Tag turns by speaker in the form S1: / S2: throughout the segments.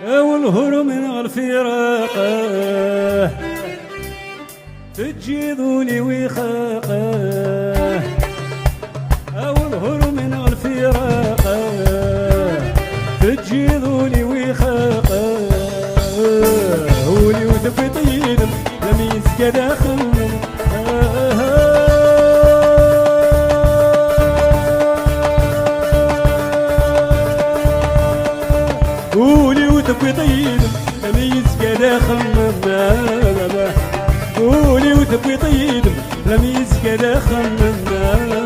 S1: والهر من الفراقه تجيذولي ويخاقه والهر من الفراقه تجيذولي ويخاقه ولي وتفطين لم يسكى داخل قولي وتبقي طيب لم يسقى داخل مما قولي وتبقي طيب لم يسقى داخل مما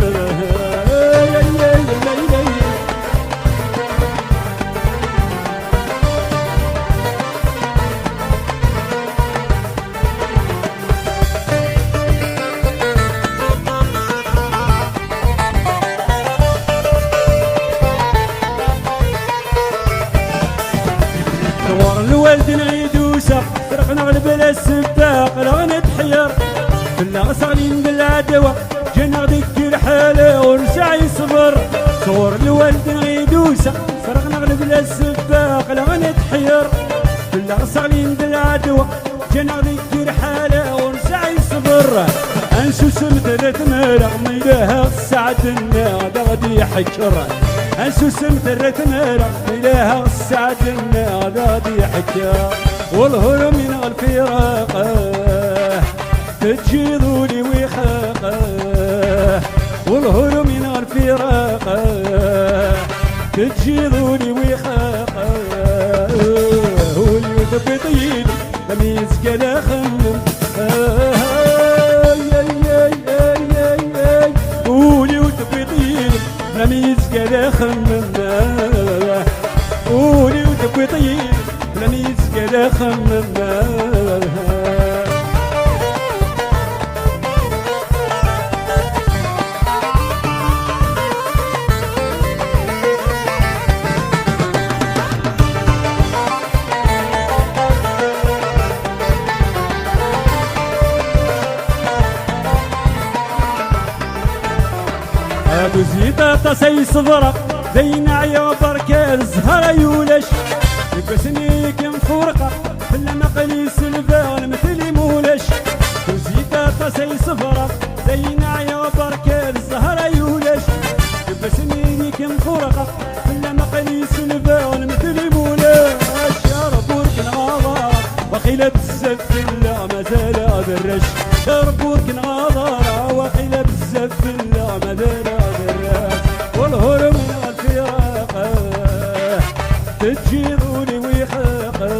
S1: الوالد نعيدوسا فرقنا بلا السباق لا نتحير كنا صاغلين بالعدوى جينا غديك الحالة ورجع يصبر صور الوالد نعيدوسا فرقنا بلا السباق لا نتحير كنا صاغلين بالعدوى جينا غديك الحالة ورجع يصبر انسو سمت ذات مرق ميلاها سعدنا غادي يحكر انسو سمت ذات مرق ميلاها سعدنا غادي يحكر والهر من الفراقه تجيذولي ويخاقه والهر من الفراقه تجيذولي ويخاقه ولي وثبطين لم يسقى لا خمم قولي وتبقيطين لم يسقى لا خمم قولي وتبقيطين لم يسقى لا خمم ابو زيدة تصي صبرة بين عيوب ركال زهرة يولش يبسني كم فرقة في المقليس البال مثل مولش ابو زيدة تصي صبرة بين عيوب ركال زهرة يولش يبسني كم فرقة في المقليس البال مثل مولش يا ربورك نغاضر وخيلة بزاف لا ما زال ادرش يا ربورك نغاضر وخيلة بزاف لا ما زال والهر من الفراقه تجيذولي ويخاقه